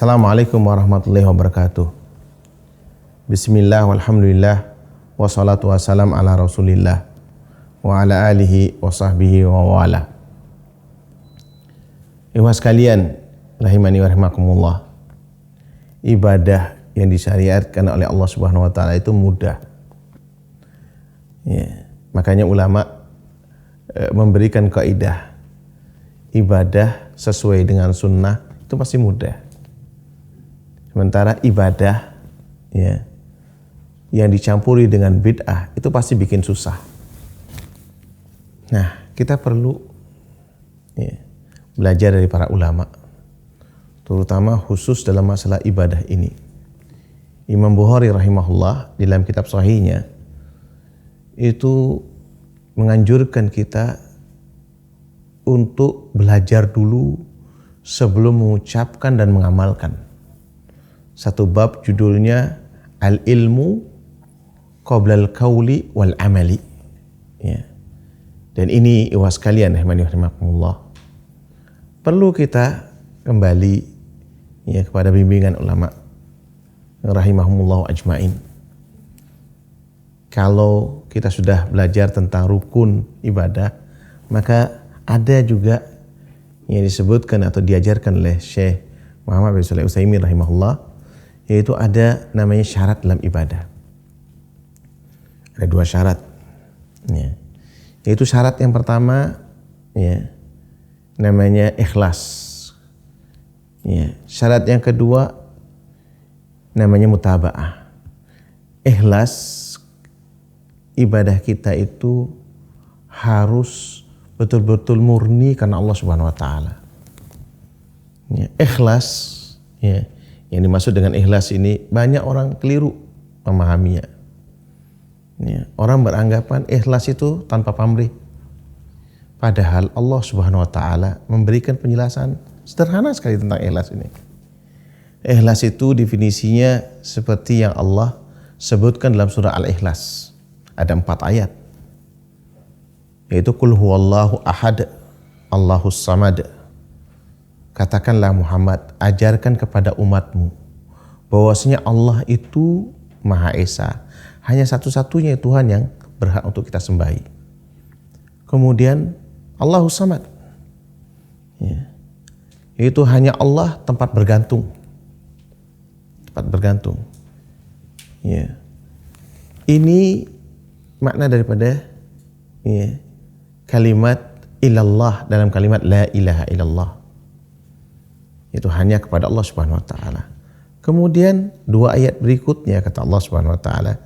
Assalamualaikum warahmatullahi wabarakatuh. Bismillah walhamdulillah wassalatu wassalam ala rasulillah wa ala alihi wa sahbihi wa wala. Ikhwah sekalian, rahimani wa rahimakumullah. Ibadah yang disyariatkan oleh Allah Subhanahu wa taala itu mudah. Ya, makanya ulama memberikan kaidah ibadah sesuai dengan sunnah itu pasti mudah. Sementara ibadah ya yang dicampuri dengan bid'ah itu pasti bikin susah. Nah, kita perlu ya, belajar dari para ulama, terutama khusus dalam masalah ibadah ini. Imam Bukhari rahimahullah di dalam kitab sahihnya itu menganjurkan kita untuk belajar dulu sebelum mengucapkan dan mengamalkan. Satu bab judulnya Al-Ilmu Qoblal Qawli wal Amali. Ya. Dan ini ikhwah sekalian rahimakumullah, perlu kita kembali ya kepada bimbingan ulama rahimahumullah ajmain. Kalau kita sudah belajar tentang rukun ibadah, maka ada juga yang disebutkan atau diajarkan oleh Syekh Muhammad bin Shalih Al-Utsaimin rahimahullah, yaitu ada namanya syarat dalam ibadah. Ada dua syarat. Ya. Yaitu syarat yang pertama ya, namanya ikhlas. Ya. Syarat yang kedua namanya mutaba'ah. Ikhlas ibadah kita itu harus betul-betul murni karena Allah Subhanahu wa taala. Ya. Ikhlas ya, yang dimaksud dengan ikhlas ini banyak orang keliru memahaminya. Ya, orang beranggapan ikhlas itu tanpa pamrih. Padahal Allah Subhanahu wa taala memberikan penjelasan sederhana sekali tentang ikhlas ini. Ikhlas itu definisinya seperti yang Allah sebutkan dalam surah Al-Ikhlas. Ada 4 ayat. Yaitu qul huwallahu ahad, Allahus samad. Katakanlah Muhammad, ajarkan kepada umatmu bahwasanya Allah itu Maha Esa, hanya satu-satunya Tuhan yang berhak untuk kita sembahi. Kemudian Allahus Samad, ya, yaitu hanya Allah tempat bergantung, ya. Ini makna daripada ya, kalimat ilallah dalam kalimat la ilaha illallah, itu hanya kepada Allah Subhanahu wa taala. Kemudian 2 ayat berikutnya kata Allah Subhanahu wa taala,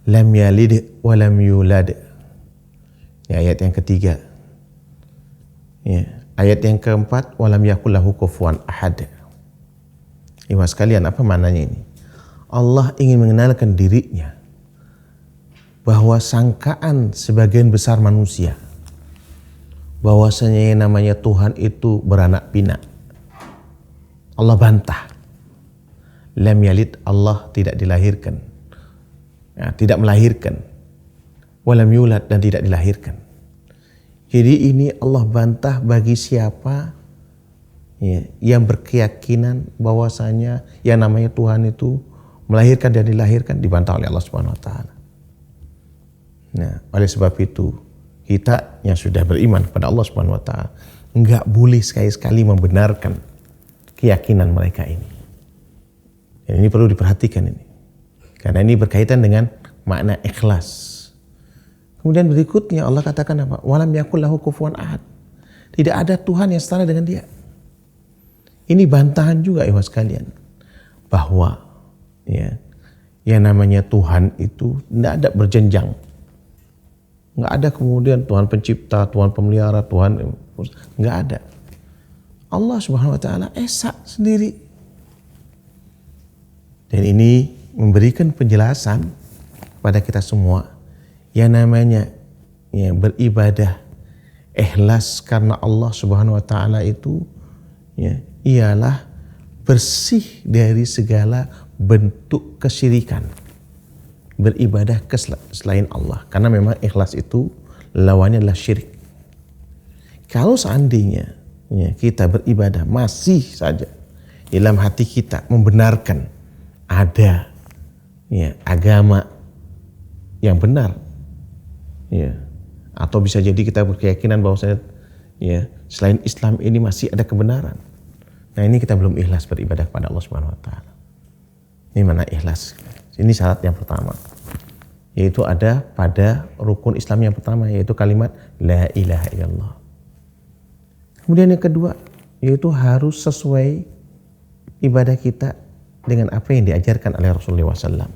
lam yalid wa lam yulad. Ya, ayat yang ketiga. Ya, ayat yang keempat, wa lam yakul lahu kufuwan ahad. Ikhwah sekalian, apa maknanya ini? Allah ingin mengenalkan dirinya bahwa sangkaan sebagian besar manusia bahwasanya yang namanya Tuhan itu beranak pinak, Allah bantah. Lam yalid, Allah tidak dilahirkan, ya, tidak melahirkan. Walam yulad, dan tidak dilahirkan. Jadi ini Allah bantah bagi siapa ya, yang berkeyakinan bahwasanya yang namanya Tuhan itu melahirkan dan dilahirkan, dibantah oleh Allah Subhanahu wa taala. Nah, oleh sebab itu kita yang sudah beriman kepada Allah Subhanahu wa taala enggak boleh sekali-sekali membenarkan keyakinan mereka ini. Dan ini perlu diperhatikan ini, karena ini berkaitan dengan makna ikhlas. Kemudian berikutnya Allah katakan apa? Walam yakul lahu kufuwan ahad. Tidak ada Tuhan yang setara dengan Dia. Ini bantahan juga ikhwah sekalian, bahwa ya, yang namanya Tuhan itu tidak ada berjenjang. Nggak ada kemudian Tuhan pencipta, Tuhan pemelihara, Tuhan, nggak ada. Allah Subhanahu wa taala esa sendiri. Dan ini memberikan penjelasan kepada kita semua yang namanya ya, beribadah ikhlas karena Allah Subhanahu wa taala itu ya, ialah bersih dari segala bentuk kesyirikan. Beribadah ke selain Allah, karena memang ikhlas itu lawannya adalah syirik. Kalau seandainya ya, kita beribadah masih saja dalam hati kita membenarkan ada agama yang benar, atau bisa jadi kita berkeyakinan bahwa selain Islam ini masih ada kebenaran. Nah, ini kita belum ikhlas beribadah kepada Allah Subhanahu wa taala. Ini mana ikhlas? Ini syarat yang pertama. Yaitu ada pada rukun Islam yang pertama, yaitu kalimat la ilaha illallah. Kemudian yang kedua, yaitu harus sesuai ibadah kita dengan apa yang diajarkan oleh Rasulullah SAW.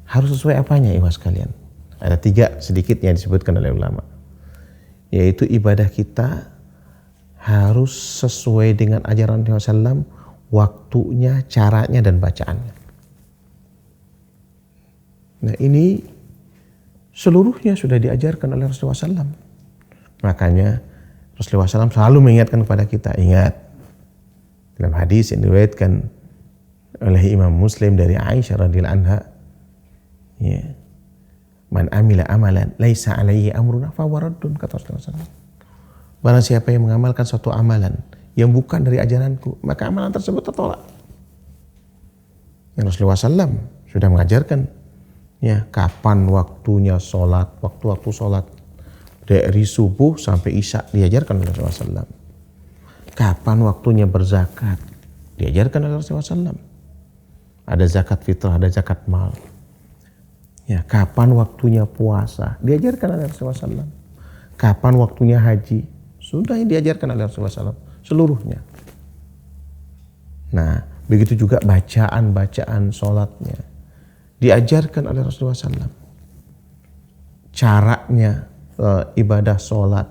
Harus sesuai apanya, ikhwas sekalian? Ada 3 sedikit yang disebutkan oleh ulama. Yaitu ibadah kita harus sesuai dengan ajaran Rasulullah SAW, waktunya, caranya, dan bacaannya. Nah, ini seluruhnya sudah diajarkan oleh Rasulullah SAW. Makanya Rasulullah SAW selalu mengingatkan kepada kita, ingat dalam hadis yang diriwayatkan oleh Imam Muslim dari Aisyah radhiyallahu anha, man amila amalan laisa alaihi amruna fahuwa raddun, kata Rasulullah SAW. Barang siapa yang mengamalkan suatu amalan yang bukan dari ajaranku, maka amalan tersebut tertolak. Yang Rasulullah SAW sudah mengajarkan kapan waktunya sholat, waktu-waktu sholat dari subuh sampai isya diajarkan oleh Rasulullah SAW. Kapan waktunya berzakat diajarkan oleh Rasulullah SAW. Ada zakat fitrah, ada zakat mal. Kapan waktunya puasa diajarkan oleh Rasulullah SAW. Kapan waktunya haji sudah diajarkan oleh Rasulullah SAW seluruhnya. Nah, begitu juga bacaan sholatnya diajarkan oleh Rasulullah SAW. Caranya ibadah sholat,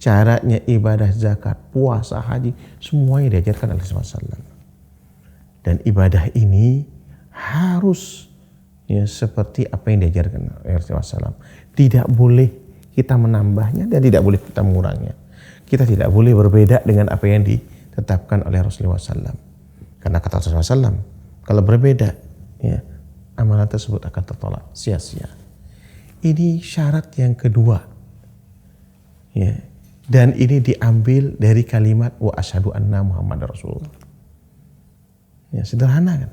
caranya ibadah zakat, puasa, haji, semuanya diajarkan oleh Rasulullah SAW. Dan ibadah ini harus seperti apa yang diajarkan oleh Rasulullah SAW. Tidak boleh kita menambahnya dan tidak boleh kita mengurangnya. Kita tidak boleh berbeda dengan apa yang ditetapkan oleh Rasulullah SAW. Karena kata Rasulullah SAW, kalau berbeda, amalan tersebut akan tertolak, sia-sia. Ini syarat yang kedua. Dan ini diambil dari kalimat wa asyhadu anna Muhammadar Rasulullah. Sederhana kan?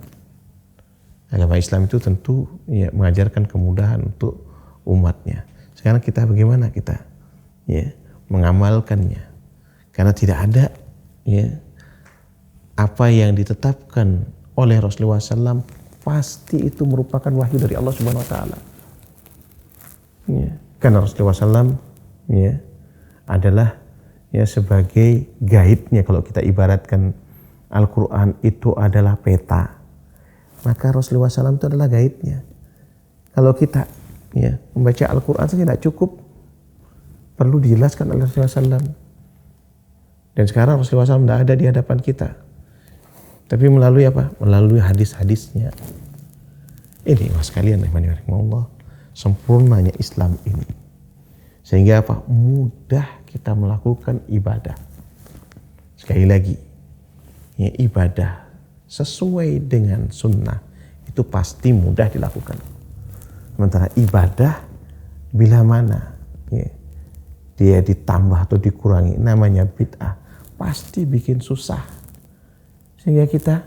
Agama Islam itu tentu mengajarkan kemudahan untuk umatnya. Sekarang kita bagaimana kita mengamalkannya? Karena tidak ada apa yang ditetapkan oleh Rasulullah SAW pasti itu merupakan wahyu dari Allah Subhanahu Wa Taala. Karena Rasulullah SAW adalah sebagai guide-nya. Kalau kita ibaratkan Al-Quran itu adalah peta, maka Rasulullah SAW itu adalah guide-nya. Kalau kita membaca Al-Quran saja tidak cukup, perlu dijelaskan oleh Rasulullah SAW. Dan sekarang Rasulullah SAW tidak ada di hadapan kita, tapi melalui apa? Melalui hadis-hadisnya. Ini mas kalian, rahimahullah, sempurnanya Islam ini. Sehingga apa? Mudah kita melakukan ibadah. Sekali lagi, ibadah sesuai dengan sunnah itu pasti mudah dilakukan. Sementara ibadah bila mana dia ditambah atau dikurangi, namanya bid'ah, pasti bikin susah. Sehingga kita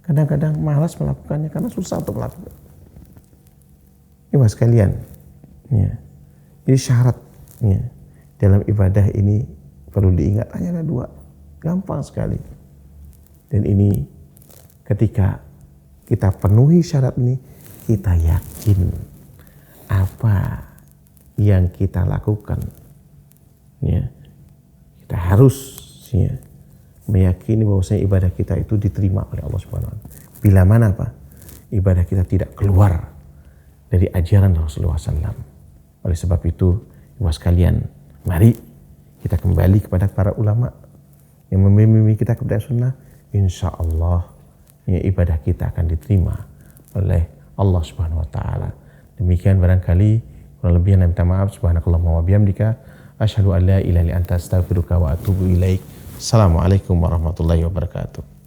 kadang-kadang malas melakukannya karena susah untuk melakukan. Ini mas kalian, ini syarat dalam ibadah ini perlu diingat, hanya ada 2, gampang sekali. Dan ini ketika kita penuhi syarat ini, kita yakin apa yang kita lakukan, kita harus meyakini bahwasanya ibadah kita itu diterima oleh Allah Subhanahu wa taala. Bila mana apa? Ibadah kita tidak keluar dari ajaran Rasulullah SAW. Oleh sebab itu, ibu sekalian, mari kita kembali kepada para ulama yang membimbing kita kepada sunnah. Insya Allah ibadah kita akan diterima oleh Allah Subhanahu wa taala. Demikian barangkali, kurang lebihnya minta maaf. Subhanakallahumma wa bihamdika asyhadu an la ilaha illa anta astaghfiruka wa atubu ilaik. Assalamualaikum warahmatullahi wabarakatuh.